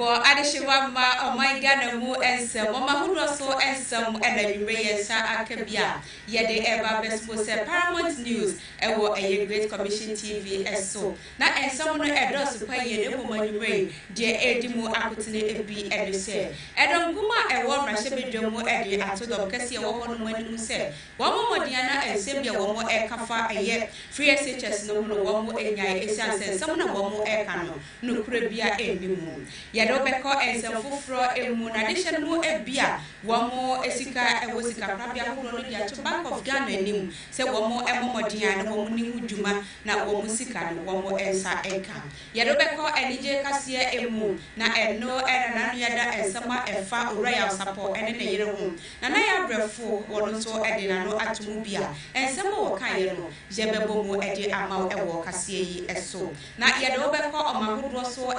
Adeshimama oh my God mu ensem mama hudo so ensem enabire sa akabia ye de eba bespo se Paramount News ewo a Great Commission TV eso na ensem no edos pa ye ne bomanwure de edimu akotene ebi edese edom kuma ewo mrahye bedwam ede atodom kase ewo hono manum se wo momodian na ensem bia wo mo ekafa eye free SHS no no wo mo enyai esianse ensem na wo mo eka no kura bia enimu ye do beko ensem fufro emu na addition mu ebia wo mo esika ewo sika prabia hono no dia to Bank of Ghana enim se wo mo emomodian wo mo ni hudwuma na wo mo sika no wo mo ensa eka ye do beko enije kase emu na eno na no yada ensema efa royal support ene ne yere hu na ya brefo wono so ede na no atomu bia ensema wo kan ye no je bebo mu ede ama ewo kase yi eso na ye do beko omahodo so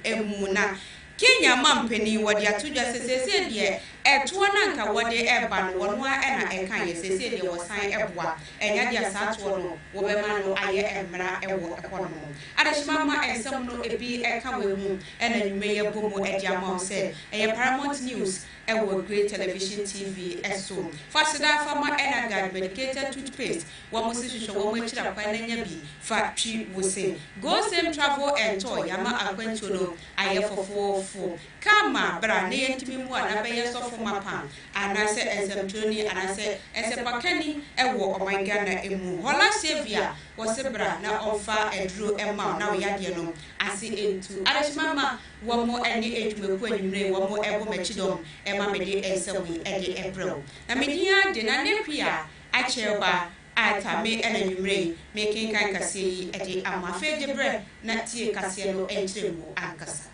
emu na Kenya mampeni wodi atudwa sesese de eto na nka wodi eba no wono a na eka ye sesese de wosan eboa enya de asato no wo be ma no aye emra ewo ekono adeshima ma ensem no ebi eka we mu ena nwume ye bomu edi ama se eye Paramount News ewo Great Television TV eso fasida fama ena guard medicated toothpaste wo mo sisho wo mo chira kwa na nya bi fa twi wo se go same travel and toy yama akwantu no aye fofo kama bra ne yentimi mu ana be yesofo mapa ana se esemtoni ana se esepakani ewo omangana emu hola sevia wo se bra na ofa edru ema na wo yade no ase entu adeshimama wo mo eni edwumeku anwumre wo mo ebo machidom ema mede ensewi ede ebro na media de na nekwia acheba atame enanwumre making kan kase yi ede amafe de bre na tie kase no entremu ankasa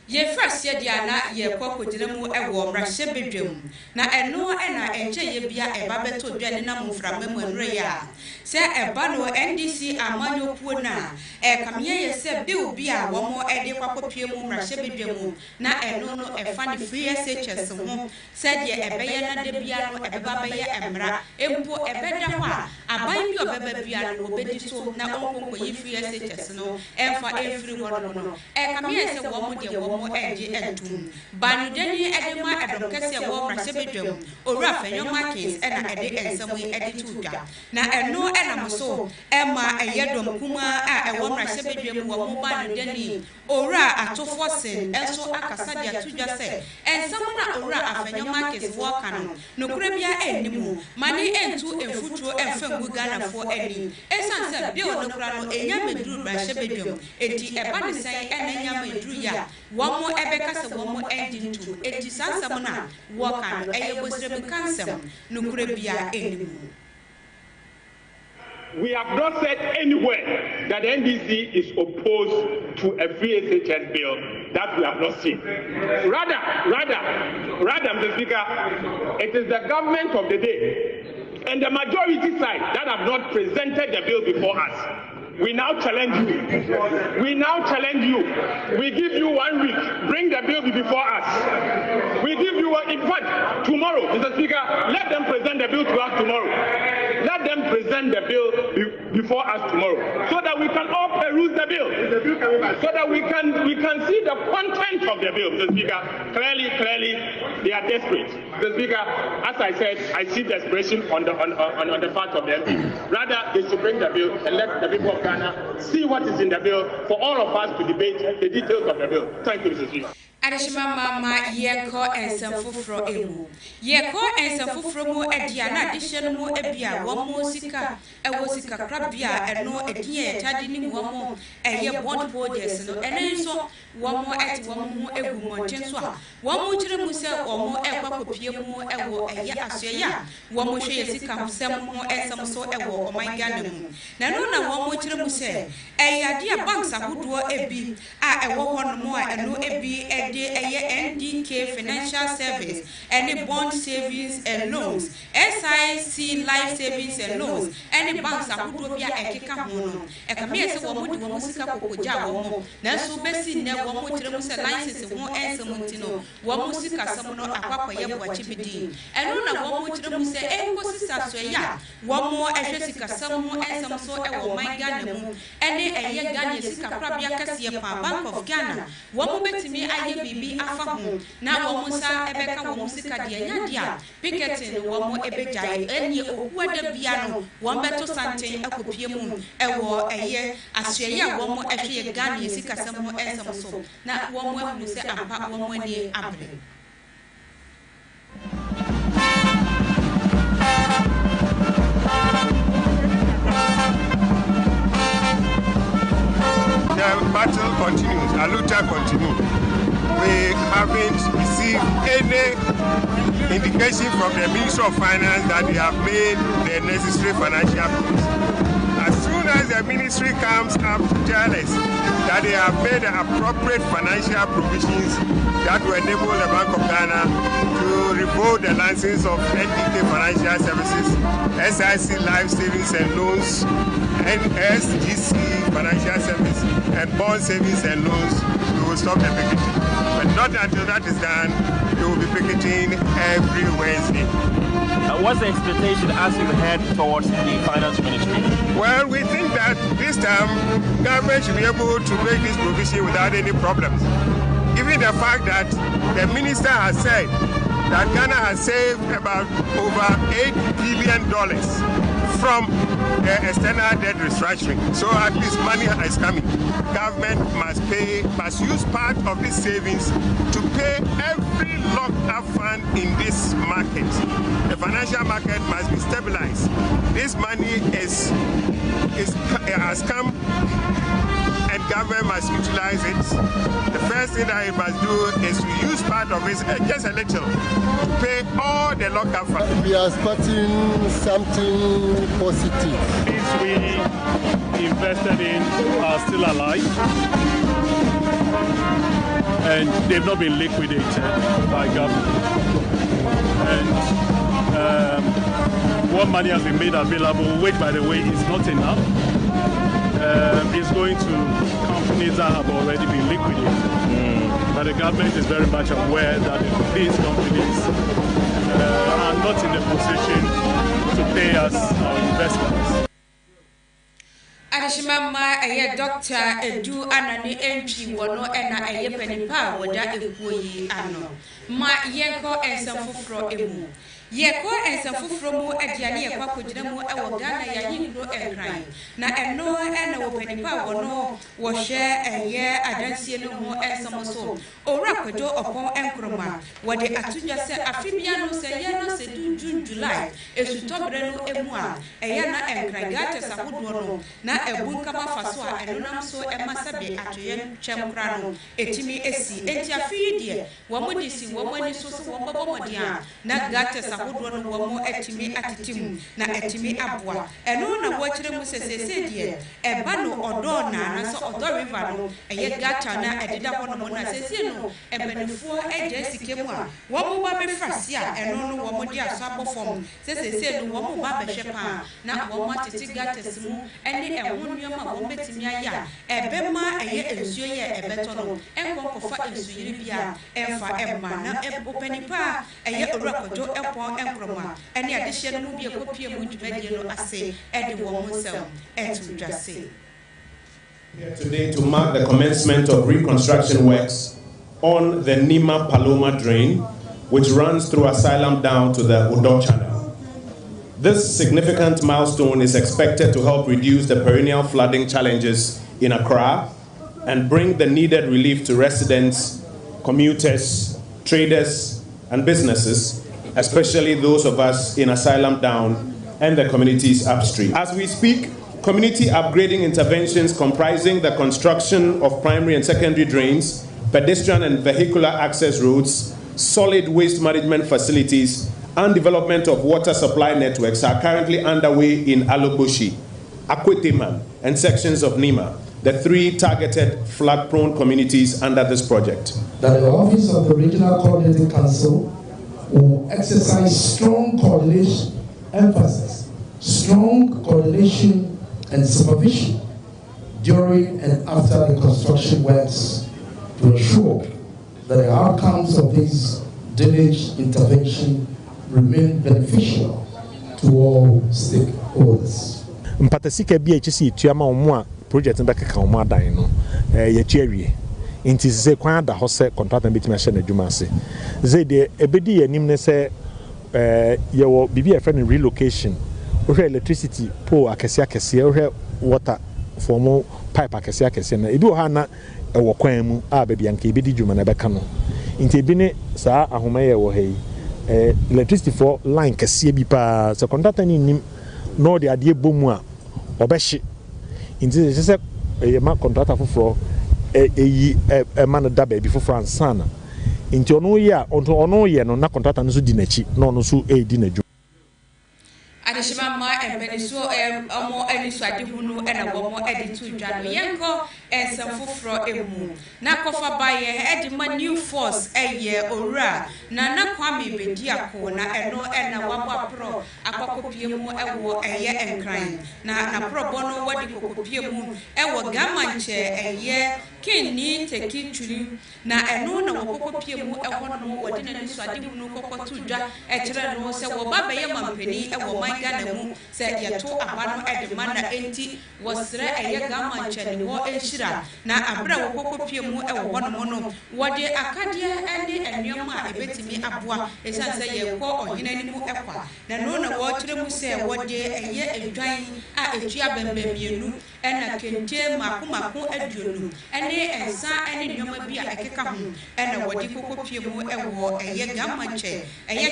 ye first ye dia na ye kwakogire mu ewo mrahye bedwam na eno na enche ye bia eba beto dwane na mframa mu enre ya se eba no NDC amanyokuo na kamye ye se bill bia wo mo ede kwakopie mu mrahye bedwam na eno no efa ne free SHS ho se de ebeye na de bia no ebeba beye emra empo ebeda ho a aban bi obeba bia no obedi so na onkonko yi free SHS no emfa efiri ho no kamye se wo mo de wo mo eji entum banudeni edema edokese wo mrahye bedwam owura fanyoma case ena ede ensamu ede tuda na eno ena moso ema eyedom kuma a ewo mrahye bedwam wo mo banudeni owura atofosen enso akasa dia tuja se ensamu na owura afanyoma case wo kanu nokura bia enimu mani entu enfutuo enfengu Ghana fo eni esanse bia onokura no enya meduru mrahye bedwam edi eba ne sai ena enya meduru ya wo ebeka se wo mo endintu edi sansam na wo kan eyebosrem kansem nukure bia enimu. We have not said anywhere that NDC is opposed to a free SHS bill. That we have not seen. Rather, Mr. Speaker, it is the government of the day and the majority side that have not presented the bill before us. We now challenge you. We give you 1 week. Bring the bill before us. We give you, in fact, tomorrow, Mr. Speaker, let them present the bill to us tomorrow. Let them present the bill before us tomorrow, so that we can all peruse the bill, so that we can see the content of the bill, Mr. Speaker. Clearly, they are desperate. Mr. Speaker, as I said, I see desperation on the part of them. Rather, they should bring the bill and let the people of Ghana see what is in the bill for all of us to debate the details of the bill. Thank you, Mr. Speaker. Adeshima mama yeko ensem fufro emu yeko ensem fufro mu edia na addition mu ebia wo mo sika ewo sika krabia eno edie etade ni wo mo eye bond projects no ene so wo mo eti wo mo egu monten so a wo mo kire mu se wo mo ekwakopie mu ewo eye asoya wo mo hwe sika sem mo ensem so ewo omangana mu na no na wo mo kire mu se eye ade banks ahodo ebi a ewo ho no mo a eno ebi NDK Financial Service, any bond savings and loans, SIC life savings and loans, any banks are who be a keka mono. A camia se woman to Musika Kokoja womo, Nasu Bessi, never one with license, one answer Montino, one Musika Samono, Aqua akoye boachi bidin eno na wo mo kire mu se enko sisa so ya wo mo ehwe sikasam ho ensam so ewo man Ghana mu ene eye Ghana sika krabia kase pa Bank of Ghana wo mo betimi aye bibi afa ho na wo mo sa ebeka wo mo sika de anya dia picketing wo mo ebejai eni okuwa da bia no wo beto santen akopie mu ewo eye asuye wo mo ehwe Ghana sikasam ho ensam so na wo mo ahunu se ampa wo mo ani abre. The battle continues, Aluta continues. We haven't received any indication from the Ministry of Finance that they have made the necessary financial provisions. As soon as the ministry comes up to tell us that they have made the appropriate financial provisions that will enable the Bank of Ghana to revoke the license of NDK Financial Services, SIC Life Savings and Loans, NSGC Financial Service, and Bond Savings and Loans, we will stop the picketing. But not until that is done, we will be picketing every Wednesday. What's the expectation as you head towards the finance ministry? Well, we think that this time government should be able to make this provision without any problems. Given the fact that the minister has said that Ghana has saved about over $8 billion from the external debt restructuring. So at least money is coming. Government must use part of these savings to pay every locked-up fund in this market. The financial market must be stabilized. This money has come, and government must utilize it. The first thing that it must do is to use part of it, just a little, to pay all the lock-up funds. We are expecting something positive. Things we invested in are still alive, and they've not been liquidated by government. And what money has been made available, which by the way is not enough, is going to companies that have already been liquidated. But the government is very much aware that these companies are not in a position to pay us our investments. Adishimama eye Dr. Edu Anani MP wono ena eye penipa woda ekuyi ano. Ma yenko ensamfufro emu. Yeko ensamfufro mu adiane yekwa kogina mu ewo Ghana ya yindro enkran. Na eno ena wo penipa wono wo hye eye adansie no ho ensamso. Ora kwedo opon enkroma. Wode atudwa se afibia no se ye no se June July esutobre no emu a eye na enkran gate sahodo no na ebunka mafaso a enonam so emasabe atoyem twemkra no etimi esi enti afidie wo modisi wo mani so so wo bobomodi a na gate sahodo no wo mo etimi atitimu na etimi aboa eno na wo kire mu sesese die eba no odo na so odo river no eye gata na edida ho no na sese no ebenifo eje sikemu a wo mo ba befrase a eno no wo mo di aso abofom sesese no wo mo ba behwe pa na wo mo atiti gate simu ene ehonnyoma wo betimi aya ebema eye ensuo ye ebeto no enkonkofa ensuyiri bia emfa emma na openipa eye orokojo epon enkroma ene adehye no mu bi ekopie mu dwumadie no ase ede wo mo sel etudwase. Today to mark the commencement of reconstruction works on the Nima Paloma drain, which runs through Asylum down to the Udo Channel. This significant milestone is expected to help reduce the perennial flooding challenges in Accra and bring the needed relief to residents, commuters, traders, and businesses, especially those of us in Asylum Down and the communities upstream. As we speak, community upgrading interventions comprising the construction of primary and secondary drains, pedestrian and vehicular access roads, solid waste management facilities, and development of water supply networks are currently underway in Aloboshi, Akweteman, and sections of Nima, the three targeted flood-prone communities under this project. That the Office of the Regional Coordinating Council will exercise strong coordination, emphasis, strong coordination and supervision during and after the construction works to ensure that the outcomes of these drainage intervention remain beneficial to all stakeholders. Mpatasika bi HC tuama omo a project ndakeka omo adan no ye tuawie inti se kwan da ho se contract betimi ahye na dwuma ase ze de ebedi yanim ne se ye wo bibi friend relocation we electricity pole akese we water form pipe akese na ebi wo ha na wo kwan mu a ba bia nka ebedi dwuma na beka no inti ebi ne saa ahoma ye wo hei electricity for line kese bi pa se contract ni nim no de ade bomu a obehye inti se ma contractor foforo man da baby foforo ansana inti ono ye no na contractor no so di nachi no no so di na dwo adishima ma empeniso omo eniso adihunu ena womo editu dwano yenko ensem foforo emu na kofa baye edima new force ora na kwame bedi ako na eno ena wabwa pro akokopie mu ewo enkran na pro bono wadi kokopie mu ewo gamanche kini teki tuli na eno na kokopie mu ewo no wadi na niso adihunu kokotu dwa kire no se wo babaye mampeni ewo Ghana mu se yeto abano edema na enti wosre gamanche ni wo enhira na abra wo kokopie mu ewo hono no wode akade ene enwema ebetimi aboa esanse ye ko ohina ni mu ekwa na no na wo kire mu se wode edwan a etua bembemienu ena kente makomako aduonu ene ensa ene nwema bi a ekeka ho ena wode kokopie mu ewo gamanche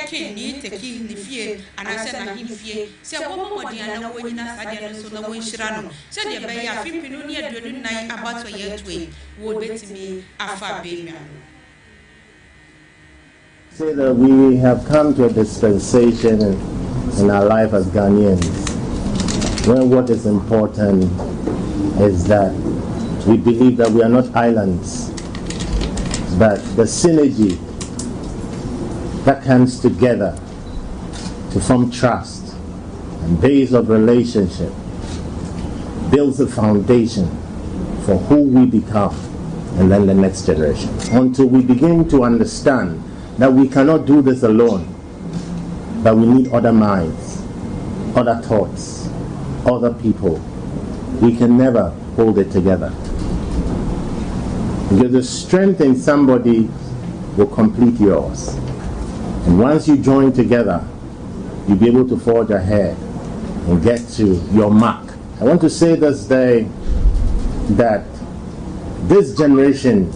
keni teki ni fie anase na himfie se wo modiana wo nyina sadia no so na wo nhira no se de be ya fipinu ni aduonu nan abato ye tue wo betimi afa be say that we have come to a dispensation in our life as Ghanaians where what is important is that we believe that we are not islands, but the synergy that comes together to form trust and base of relationship builds a foundation for who we become and then the next generation. Until we begin to understand that we cannot do this alone, but we need other minds, other thoughts, other people, we can never hold it together. Because the strength in somebody will complete yours. And once you join together, you'll be able to forge ahead and get to your mark. I want to say this day that this generation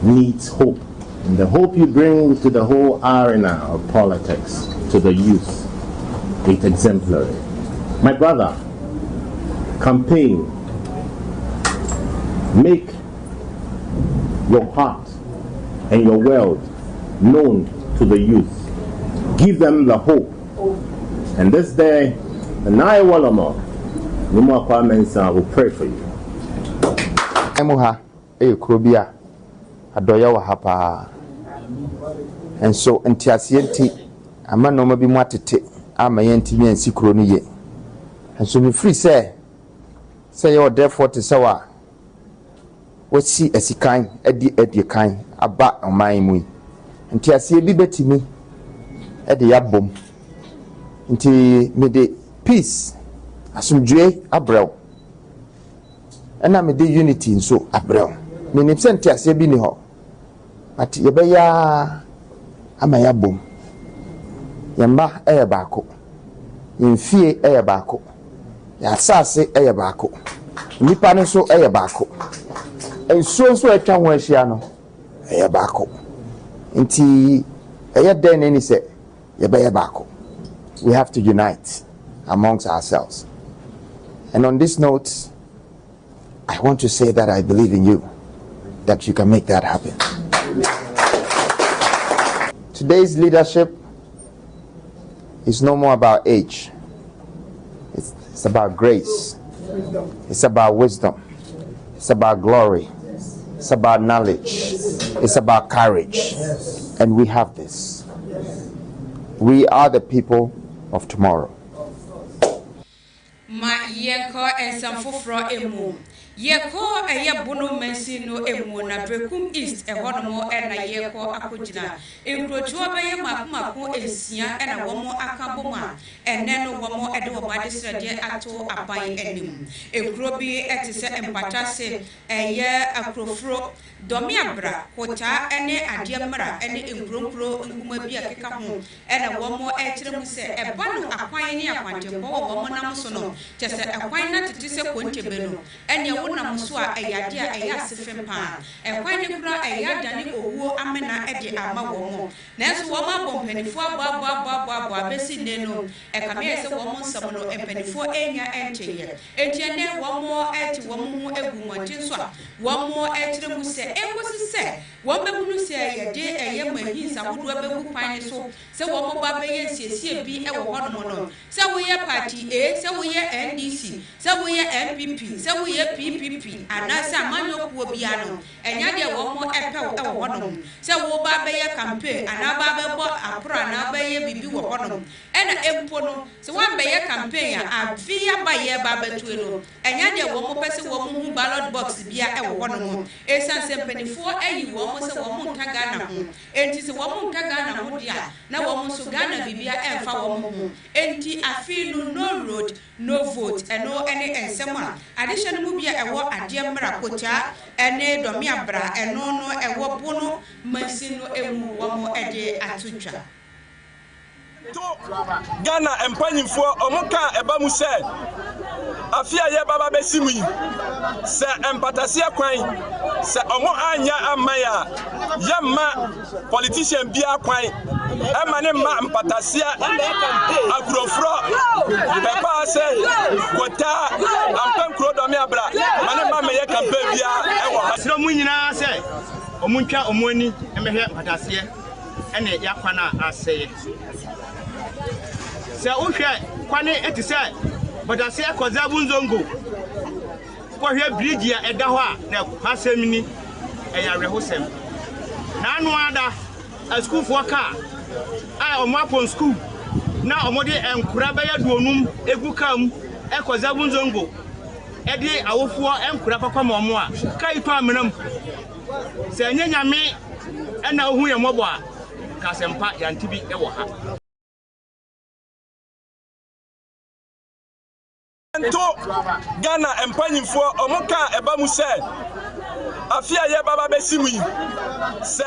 needs hope. And the hope you bring to the whole arena of politics, to the youth, it's exemplary. My brother, campaign, make your heart and your world known to the youth. Give them the hope. And this day, the Naya Walamo, Numa Kwamensa will pray for you. Emuha, Krobia, Adoya Wahapa. And so, Antiasienti, a man no maybe mwatete, ama yenti and Sikroni. And so, me free say you're therefore to sawa. What see as he kind, Eddie kind, a bat on my mui. And Tiasia be betty me at the yabum. Until me de peace, assume Jay Abrel. And I'm a day unity in so Abrel. Meaning sent Tiasia biniho. But Yabaya Amayabum. Yamba Ayabako. In fear Ayabako. Yasase Ayabako. Nipane so Ayabako. And so a town where she ano Ayabako. Inti Ayaden any say Yabayabako. We have to unite amongst ourselves. And on this note, I want to say that I believe in you, that you can make that happen. Today's leadership is no more about age. It's about grace. It's about wisdom. It's about glory. It's about knowledge. It's about courage. And we have this. We are the people of tomorrow. Ma yenko ensam foforo emu Yeko eye bono mensino emu na Brekum East ehonomo ena yeko akogina enkrochuo beye mako ensia ena womo akaboma ene no womo ede wo madesrede ato aban enim enkro bi etise empatase eye akrofro domi abra kota ene adiemra ene enkronkro nkuma bi akeka ho ena womo ekiremu se eba no akwan ne akwantempo womo nam so no tese akwan na tete kontebe no ene wonam so a eyade a eya sefem pa ekwan ne kura eyada ne owuo amena ede ama womo nanso womo abompanifo abo abesi ne no ekame se womo nsam no empanifo enya enteye entiene womo eti womo hu egumoti so a womo etiremu se ekosi se womo hunu se eyade eye mahinsa hodo abegu kwan so se womo ba beye siesie bi ewo hono no se wo ye party A se wo ye NDC se wo ye MPP se wo ye PPP anasa amanyokuo bia no enya de womo epew ewo hono se wo ba beye campaign ana ba bebo apro ana beye bibi wo hono ena empo no se wa beye campaign a avia ba ye ba betu no enya de womo pese womo hu ballot box bia ewo hono esan se mpanifo ayi womo se womo ntaga na ho enti se womo ntaga na ho dia na womo so Ghana bibia emfa womo ho enti afilu no road no vote eno ene ensema addition mu bia ewo adiemra kota ene domi abra eno no ewo bono masino emu womo ede atutwa Ghana empanyimfo omuka eba mu se afia ye baba besimu yi se empatase kwan se omo anya amaya yamma politician bia kwan emane ma empatase agrofro beba se kota ampan kro do me abra mane ma meye campaign bia ewo asiro mu nyina se omuntwa omoni emehwe empatase ene yakwana aseye se uhwe kwane etise badase akoza bunzongo kohwe bridge ya eda ho a na kwasemni eyare hosem na anu ada school for car a omapon school na omode enkura beya duonum egu kam ekoza bunzongo edi awofuo enkura pakwam omo a kai to amenam se nyanyame ena ohu ye mobo a kasempa yantibi ewo ha to Ghana empanyimfo omuka eba mu se afia ye baba besimu yi se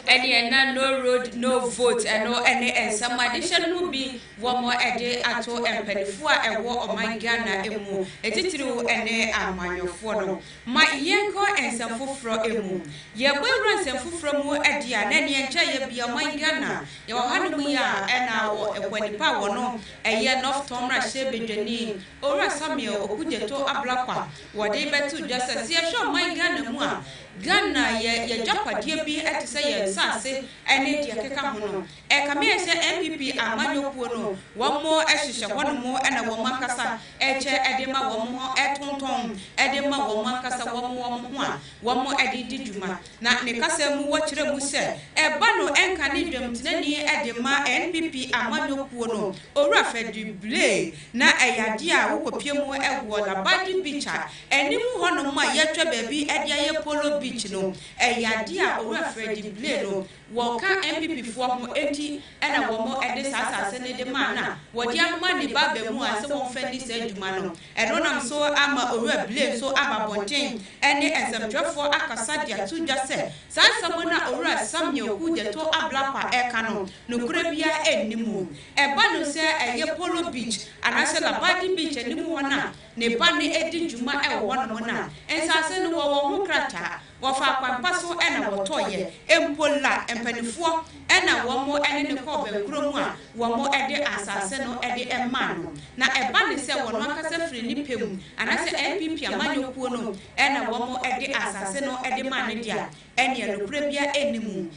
ene na no road no vote eno ene ensama addition mu bi womo ede ato empanifo a ewo oman Ghana emu etitiriu ene amanyofo no ma yenko ensafofro emu ye bwewra ensafofro mu ede a na ne encha ye bia oman Ghana ye wo hanu ya ena wo ekwanipa wo no eye North Tomra Shebedwani ora Samuel okujeto ablakwa wode betu dasa se ye hwo oman Ghana mu a Ghana ye japadie bi etise ye sase ene die keka ho no kame se MPP amanyokuo no womo ehihye hono mo ena womo akasa eche edema womo etonton edema womo akasa womo ho a womo edidi dwuma na ne kasa mu wo kire mu se eba no enka ne dwam tinani edema NPP amanyokuo no owura fedible na eyade a wokopie mu ewo la badi bicha enimu hono mo yetwa baabi ede aye polo beach no eyade a owura fedible no woka MPP fo ho enti ena womo ede sasa ne de mana wodi ama ne baba mu ase won fa ni sa adwuma no eno nam so ama owura blame so ama bonten ene examtwefo akasa dia tu dwa se sasa mo na owura Samuel kujeto ablapa eka no nokura bia enimu eba no se eye polo beach anase la badi beach enimu hona ne ba ne edi dwuma ewo no mo na ensase no wo ho krata wofa kwampa so ena wotoye empola empanifo ena womo ene ne ko be kuro mu a womo ede asase no ede emma no na eba ne se wono akasa firi ni pem anase MPP amanyokuo no ena womo ede asase no ede ma ne dia ene no kura bia enimu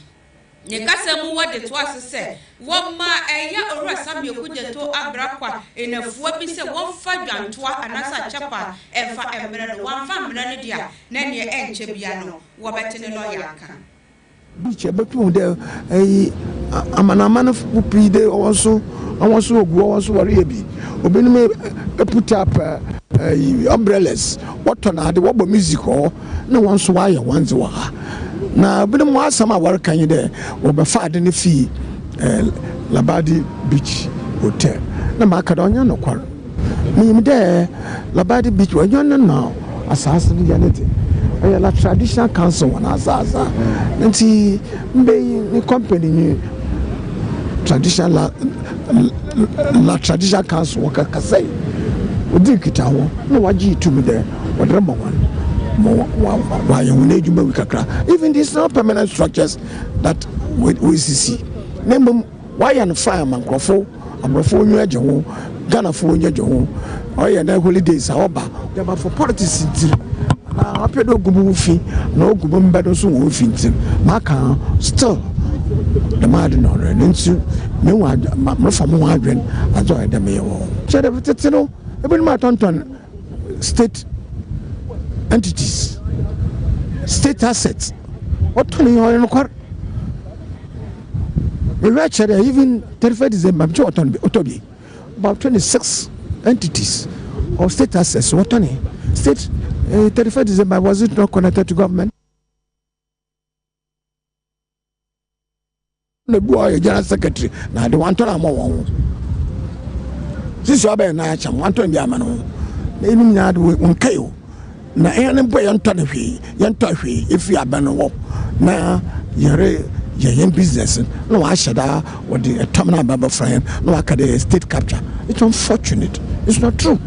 ne kasa mu wode to asese womma eya owura Samuel kujeto abrakwa enafuo bi se wonfa dwantoa anasa chapa emfa emre no wonfa mre ne dia na ne enche bia no wobetene no yaka biche betu de amanamana pupi de wonso ogu wonso wari ebi obenim put up umbrellas what on the what music or no one so why one's wa na bi mo asama war kan yi de wo be fa de ne fi Labadi Beach Hotel na maka da onya no kwar mi de Labadi Beach onya no na asase ni yanete la traditional council wana asasa nti mbe ni company ni traditional la traditional council waka kasai odi kita ho na waji tumi de wadra mo why you need you kakra even these not permanent structures that we see name why and fireman crofo amrofo nyu aje ho Ghana fo nyu aje ho oye na holidays oba but for politics na apedo gubu fi na ogubu mbedo so wo fi ntim maka still the mad no ntu me wa mfa mo adwen ajo ede me wo chere bitete no ebe ma tonton state entities, state assets. What do you know? We actually even 35 December, about 26 entities or state assets. What on state 35 December was it not connected to government? The boy, general secretary, now the one to Amo. This is what I am. One to Yamano. They didn't have one KO. Na ene boy yantɔ hwee efi abɛn na yɛyɛ business na wahyɛ da wɔde ɛtɔm na abɛbɛ friend na waka de state capture. It's unfortunate. It's not true.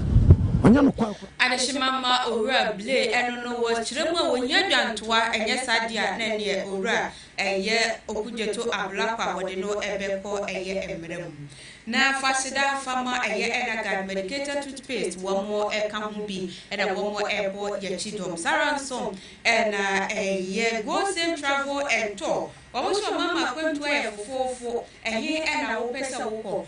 Adeshimama owura ble eno no wo kyeremu a wonya dwantoa enye sadia na ne owura eye okudjeto ablakwa wode no ebeko eye emrem na fasida fama eye enagad medicated toothpaste womo ekahu bi ena womo ebo yachidom saransom ena eye go same travel and tour womo so mama kwantu aye fofofo eye ena wo pesa wo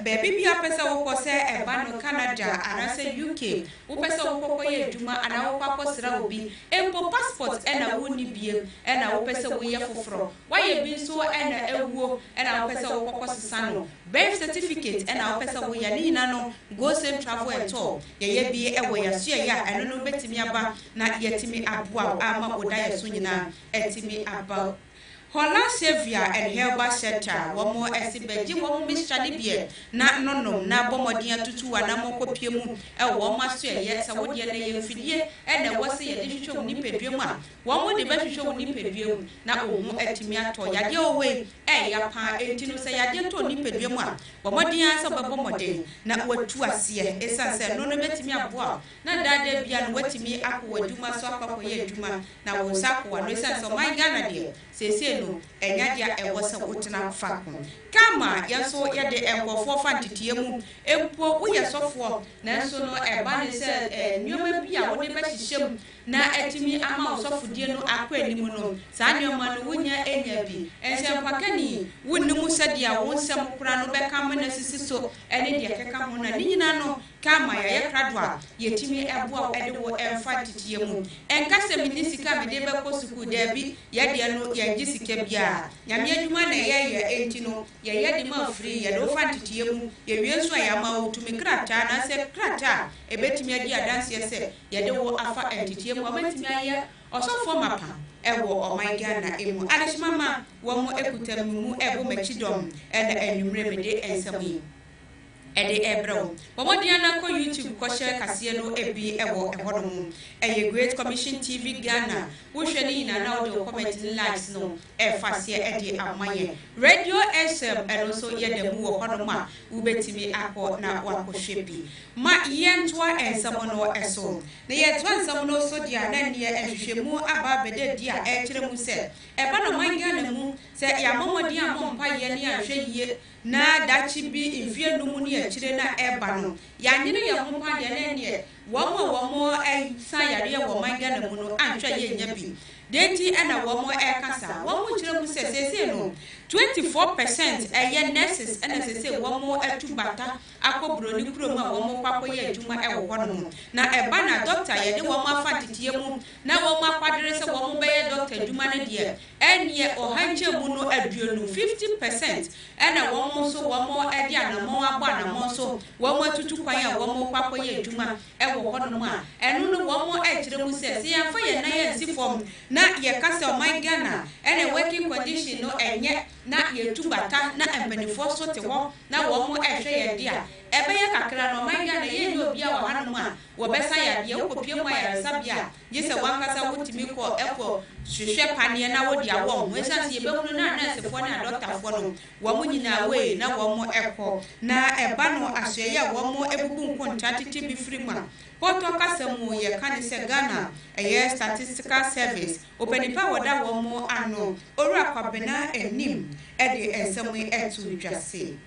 baby bi apesa wo ko se eba no Canada anase UK wo pesa wo ko ye djuma ana wo kwa kosra obi empo passport ena wo ni biem ena wo pesa wo ye foforo wa ye bi so ena ewuo ena wo pesa wo ko sesa no birth certificate ena wo pesa wo ya ni na no go same travel and tour ye bi ewo ya so ya eno no betimi aba na yetimi aboa ama oda ye so nyina etimi aba Hola Sevia and Helba Center, one more Esibeji, one Miss Chanibie, not no, na Bomodia tutu, and Amoko Piemu, a woman say, yes, I would ye Fidie, and there was a digital nipeduma. One more the better show nipedium, now etimiato, yadio way, yapa, 18 say I didn't nipeduma. One more the answer of Bomode, not what to us here, a sunset, no betimia bois, not that there be and wetting me up with Duma Saka ye Duma, now was Sako and resents of my Ghana dear, say no, and yadia and was a wooden fact. Kama, yaso yade and go for fantitiemu, empo, we are so for, Nanso, and Banny said, and you may be our neighbor, na etimi ama osofudie no akwa animu no sanyo ma no wunya enyabi enhyempakani wunnimu sadia wonsem kura no beka mena sisi so ene de keka ho na nyina no kama ya krado a yetimi eboa ede wo emfa titiye mu enkase mi sika me de beko suku de bi ye de no ye gisika bia nyame adwuma na ye enti no ye de ma free ye do fa titiye mu ye wie so ya ma wotumi krata na se krata ebetimi adi adanse se ye de wo afa entitiye mu amatimi aye osofo mapa ewo oman Ghana emu adeshimama wo mo ekutamu ebo machidom ene enwumre mede ensam ede ebro bomodiana ko YouTube ko share kase no ebi ewo ehodom eye Great Commission TV Ghana wo hwe ni na na wo comment likes no fasie ede amanye radio SM eno so ye dem wo hodom a wo betimi akọ na wakohwe bi ma yentoa ensam no eso na ye toa ensam no so dia na ne ehwehwemu aba bede dia kire mu se eba no man Ghana mu se ya momodi amompa ye ne ahwe ye na dachi bi ifie numu ni akire na eba no ya nyine ye hompa de na ne womo san yare wo man Ghana mu no antwa ye nya bi deti ana womo kasa womo kire mu se no 24% eye nurses and se womo atubata akobro ni kuro ma womo kwakọ ye adwuma ewo hono na eba na doctor ye de womo afantitie mu na womo akwadere se womo be ye doctor adwuma na de enye ohanche mu no aduonu 50% ana womo so womo edi anamo abo anamo so womo atutu kwan ya womo kwakọ ye adwuma ewo wo hono ma eno no wo mo e kire mu se ya fa ye na ye si form na ye kasa o man Ghana ene working condition no enye na ye tubata na empanifo so te ho na wo mo e hwe ye dia ebe ye kakra no man Ghana ye ni obi a wo hano ma wo besa ya ye wo kopie mu ya sabia ye se wankasa wotimi ko eko hwehwe panie na wo dia wo ho esa se ye behunu na nurse fo na doctor fo no wo mo nyina we na wo mo eko na eba no ahwe ye wo mo ebubu nkonta titi bi free ma poto kasemu ye kan se Ghana eye statistical service openipa woda wo mo ano oru akwabena enim e de ensemu etu dwase.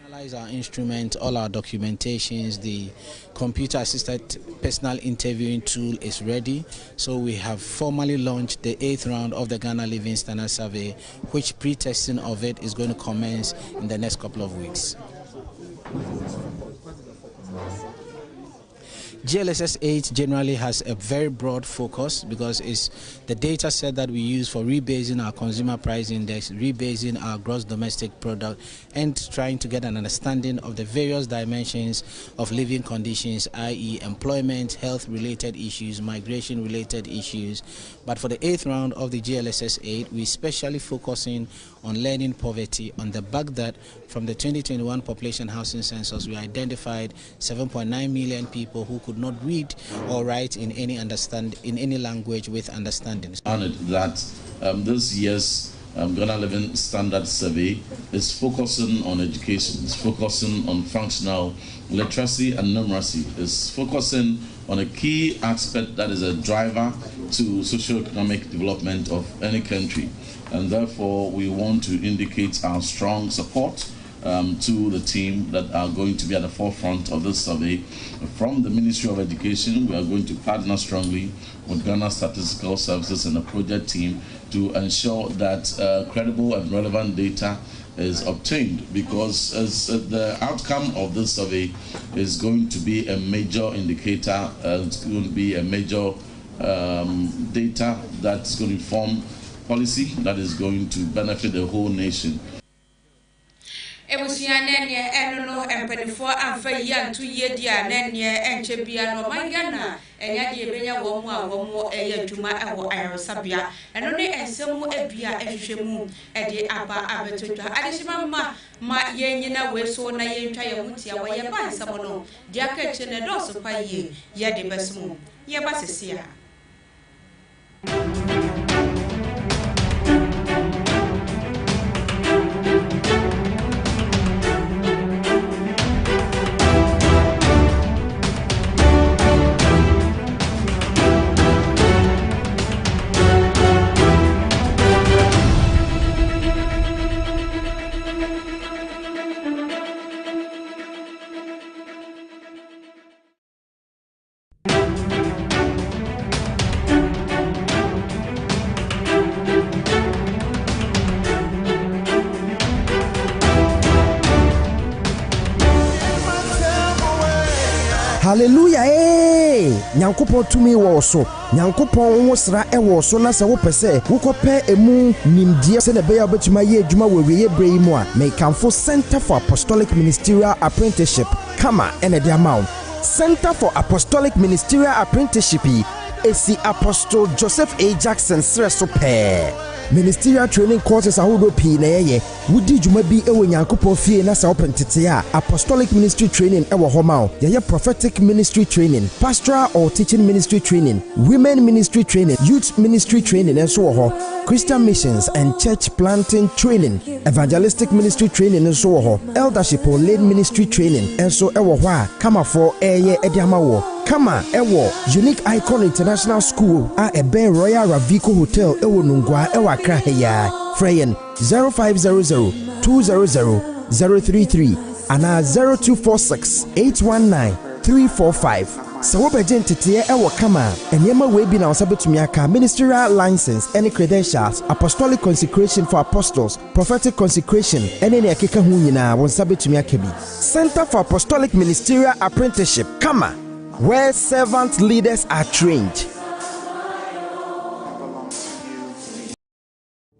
Analyze our instruments, all our documentations, the computer-assisted personal interviewing tool is ready. So we have formally launched the 8th round of the Ghana Living Standard Survey, which pre-testing of it is going to commence in the next couple of weeks. GLSS 8 generally has a very broad focus because it's the data set that we use for rebasing our consumer price index, rebasing our gross domestic product, and trying to get an understanding of the various dimensions of living conditions, i.e. employment, health-related issues, migration-related issues. But for the 8th round of the GLSS 8, we're especially focusing on learning poverty on the back that from the 2021 population housing census, we identified 7.9 million people who could not read or write in any language with understanding. Honored that this year's Ghana Living Standard Survey is focusing on education, it's focusing on functional literacy and numeracy, it's focusing on a key aspect that is a driver to socio-economic development of any country. And therefore, we want to indicate our strong support to the team that are going to be at the forefront of this survey. From the Ministry of Education, we are going to partner strongly with Ghana Statistical Services and the project team to ensure that credible and relevant data is obtained, because as the outcome of this survey is going to be a major indicator, it's going to be a major data that's going to inform policy that is going to benefit the whole nation. Ebusianene enono empenifo amfa yantu yedia nenye enchebia no mangana enya de ebenya wo mu a wo mu eyadwuma ewo ayosabia eno ne ensemu ebia ehwehwemu ede aba abetodwa adeshima ma yenyina weso na yentwa ye mutia wo ye ba nsamo no de aka eche ne doso pa ye de besumu ye ba sesia. Hallelujah, Nyankopɔn tumi wɔ so. Nyankopɔn wo sra wɔ so na sɛ wo pɛ wo kɔpɛ emu nimdeɛ sɛ na bɛyɛ obetuma yɛ adwuma wɔ wiye bre yi mu a mekamfo Center for Apostolic Ministerial Apprenticeship kama ɛna de ama wo. Center for Apostolic Ministerial Apprenticeship yi esi Apostle Joseph A. Jackson srɛ so pɛɛ. Ministerial training courses ahodo pii na yeye wudi dwuma bi ewo Nyankopɔn fie na sa opentete a apostolic ministry training ewo homa yeye prophetic ministry training, pastoral or teaching ministry training, women ministry training, youth ministry training enso wo ho, Christian missions and church planting training, evangelistic ministry training enso wo ho, eldership or lay ministry training enso ewo ho a kama for eye ediama wo kama ewo Unique Icon International School a ebe Royal Ravico Hotel ewo Nungwa ewa Accra heya. Freyen 0500-200-033 and 0246-819-345. So what tete ewo kama enyema we bi na osabetumi aka ministerial license any credentials, apostolic consecration for apostles, prophetic consecration any ne akeka hu nyina won sabetumi aka bi. Center for Apostolic Ministerial Apprenticeship kama, where servant leaders are trained.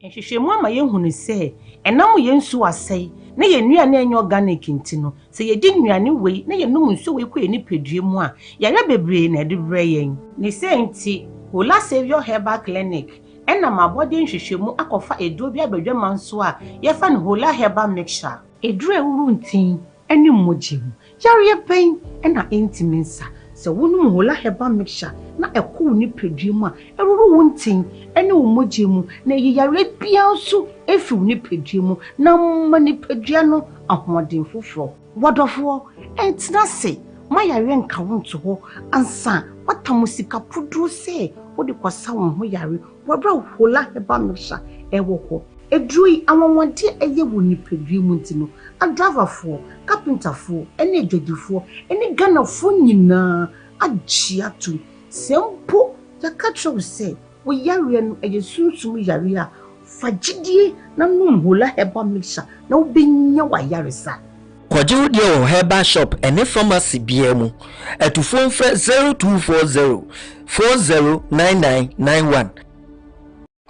Nhwehwemu ama yehunu se enam yensu asai na yenuane enyo organic ntino se yedi nuane wei na yenum nso wei kɔ enipadue mu a yare bebre na de bre yen ne se nti Hola Savior Herbal Clinic ena mabode nhwehwemu akɔfa eduro bi abadwama nso a yefa ne Hola Herbal Mixture eduro ewuru ntin ene mmogye mu yare pen ena intiminsa se wonum Hola Herbal Mixture na ɛkɔ ni padue mu a ɛruru wontin ɛne wo mogye mu na yiyare bia nso efi ni padue mu na mani padua no ahoɔden foforo wadɔfo ɛntina se mayare nka wonto ho ansa watamu sika puduro se wode kwasa won ho yare wabra Hola Herbal Mixture ɛwɔ hɔ edrui anwonwade ɛyɛ wo ni padue mu ntino adraverfo carpenterfo ɛne adwadifo ɛne ganafo nyinaa agiatu sempo yakatro se wo yare no eye sunsum yare a fagidie na num Hola Herbal Mixture na obenya wa yare sa kwaje wo de Herbal Shop ene pharmacy bia mu atufo mfre 0240 409991.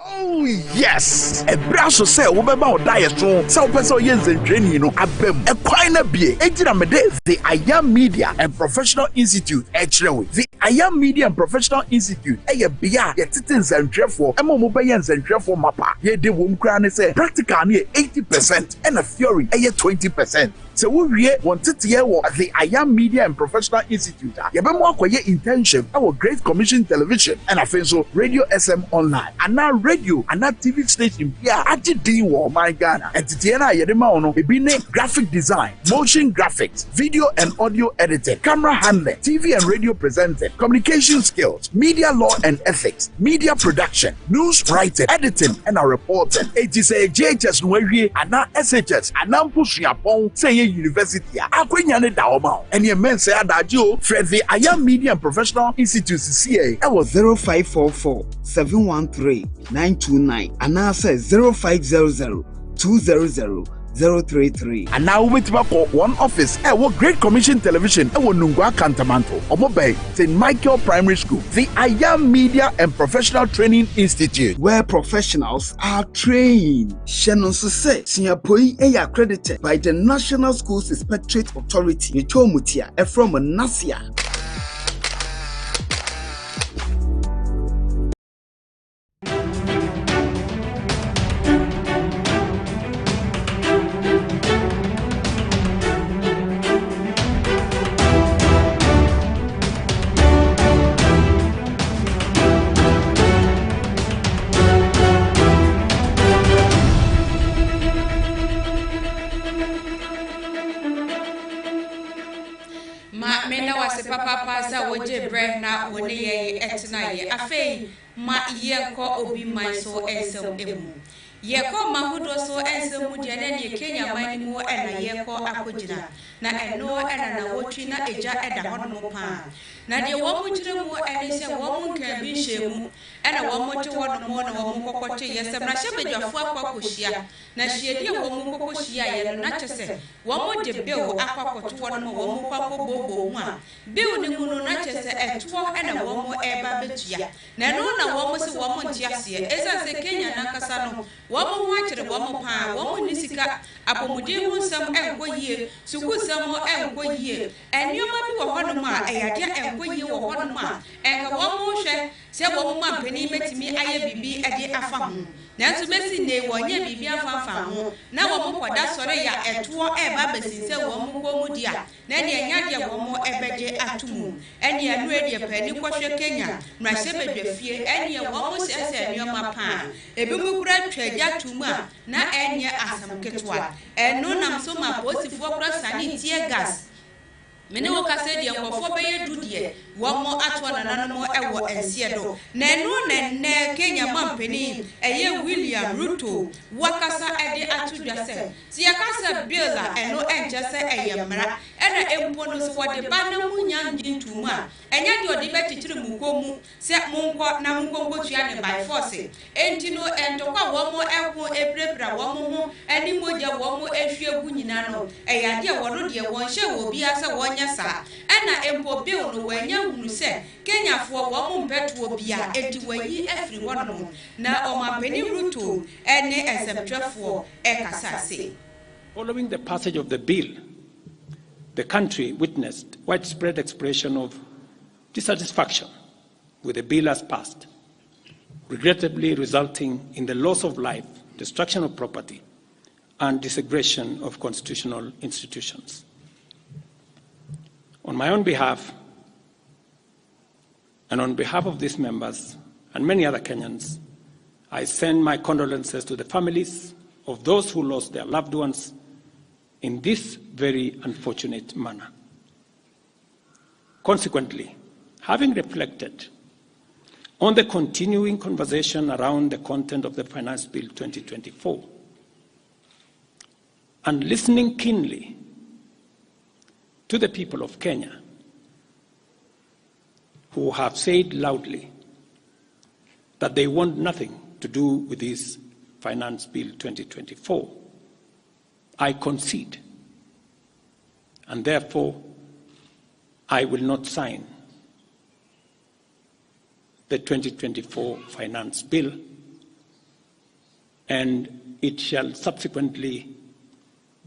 Oh yes! A brass so say wobeba o diet so say person yen zentreni no abem. E kwai na bie ejira mede the Ayam Media and Professional Institute echrewe. The Ayam Media and Professional Institute eye bia ye tete zentrefo e mo be yen zentrefo mapa. Ye de wo mkra ne say practical ne 80% and a theory eye 20%. So we wanted to hear the Ayam Media and Professional Institute. Yabemo akoye internship our Great Commission Television and also Radio SM Online and now radio and that TV station. Yeah, actually wo my Ghana. And today na yedema ono ebi ne graphic design, motion graphics, video and audio editing, camera handling, TV and radio presenting, communication skills, media law and ethics, media production, news writing, editing and reporting. It is a JHS no wie and now SHS and now push yapon say University akwenya ne da oma and ye men say adajo Fred the Ayam Media and Professional Institute CA I was 0544 713 929 and now says 0500 200 033 and now with one office what Great Commission Television Nungwa Cantamanto Omobay St. Michael Primary School the Ayam Media and Professional Training Institute where professionals are trained. Shannon say Singapore is accredited by the National Schools Inspectorate Authority Nichomutia from Nasia. Na wone ye etna ye afei ma ye ko obi man so ensem emu ye ko mahudo so ensem mu de na ye Kenya man mu ena ye ko akogina na eno ena na wotwi na eja eda hono mo pa na de wo mu kire mu ene se wo mu nka bi hyemu ena wo mu te wono mo na wo mu kokote yesem na hye bedwafo akwakohia na hyiedie wo mu kokohia ye no na kyese wo mu de bill akwakoto wono mo wo mu kwakobobo hu a bill ni mu no na kyese eto ena wo mu eba betua na no na wo mu se wo mu ntiase eza se Kenya na kasa no wo mu ho akire wo mu pa wo mu nisika apomudi hu nsam enko yie suku sam ho enko yie enioma bi wo hono ma eyade enko yie wo hono ma enka wo mu hwe se wo mu mampani metimi aye bibi ede afa ho nanso besi ne wonye bibi afa ho na wo mu koda sore ya eto eba besinse wo mu ko mu dia na ne enya de wo mu ebeje atumu ene anu ede pani kwhwe Kenya mrahye bedwafie ene wo mu sese enioma pa ebi mu kura twaja tumu a na enye asam ketwa eno nam so ma posifo kura sani tie gas mene wo kase de nkofo beye dudie wo mo atwa na no ewo ensie do na enu ne Kenya mampeni eye William Ruto wakasa ede atudwa se si yakasa bill a eno enche se eye mra ena empo no so wode ba na munya ngintumu a enya de odi betichiri mukomu se monko na monko tua ne by force enti no entokwa wo mo eko ebrebra wo mo ho ani moja wo mo ehwe gu nyina no eyade wo no de won hye wo bia se wonya sa ena empo bill no wanya hunu se Kenya fo wo mo mpeto bia edi wayi afri wono na omampeni ruto ene esemtwefo ekasase. Following the passage of the bill, the country witnessed widespread expression of dissatisfaction with the bill as passed, regrettably resulting in the loss of life, destruction of property, and disintegration of constitutional institutions. On my own behalf, and on behalf of these members and many other Kenyans, I send my condolences to the families of those who lost their loved ones in this very unfortunate manner. Consequently, having reflected on the continuing conversation around the content of the Finance Bill 2024, and listening keenly to the people of Kenya, who have said loudly that they want nothing to do with this Finance Bill 2024, I concede, and therefore I will not sign the 2024 Finance Bill, and it shall subsequently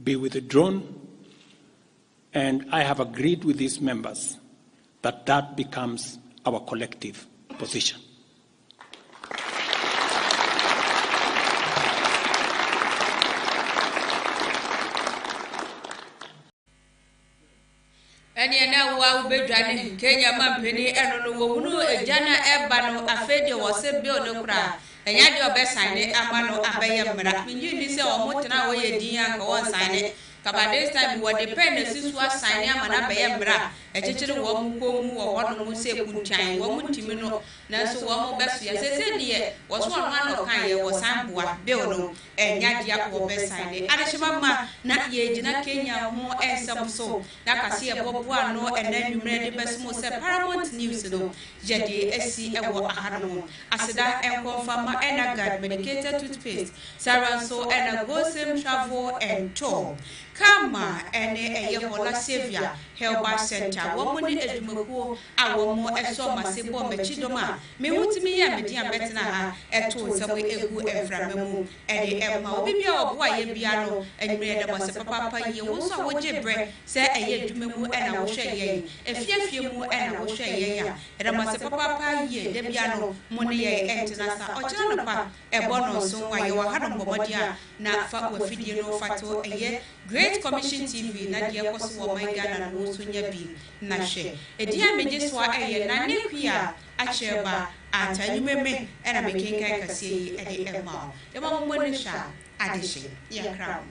be withdrawn, and I have agreed with these members that that becomes our collective position. Eni na wa ubedwane Kenya mampeni eno no wohunu ejana eba no afede wo se bill no kra enya de obesan ama no abeye mra minyi ni se omotena wo ye din anka won san kaba this time wo depend sisu asan ama na abeye mra echechiri wo mu wo hono mu se kuntan wo mu ntimi no na so wo mu beso ya se de wo so no ano kan ye wo san boa bill no enya dia wo besan ne adehima ma na ye gina Kenya ho ensam so na kase ye boboa no ena nwumre de besmo se Paramount News no jede asi ewo ahano aseda enkonfama ena guard medicated toothpaste saranso ena gosem travel and tour kama ene eye hola Savior Health Center wo mo ni adwumakuo a wo mo eso masebo machidoma me hutimi ya media betna ha eto sabo egu eframamu ede emma obi bia obo aye bia no enwere de mase papa ye wo so wo jebre se eye adwumamu ena wo hwe ye efiafie mu ena wo hwe ye ya ede mase papa ye de bia no mo ne ye entina sa ochira no pa ebo no so wa ye wa ha no bomodia na fa wa fidie no fato eye Great Commission TV na dia koso wo man Ghana no so nya bi na hwe edia meje so eye na ne kwia acheba atanyumeme ena mekenkan kase yi ede emma mo mo ne sha adehye ya kram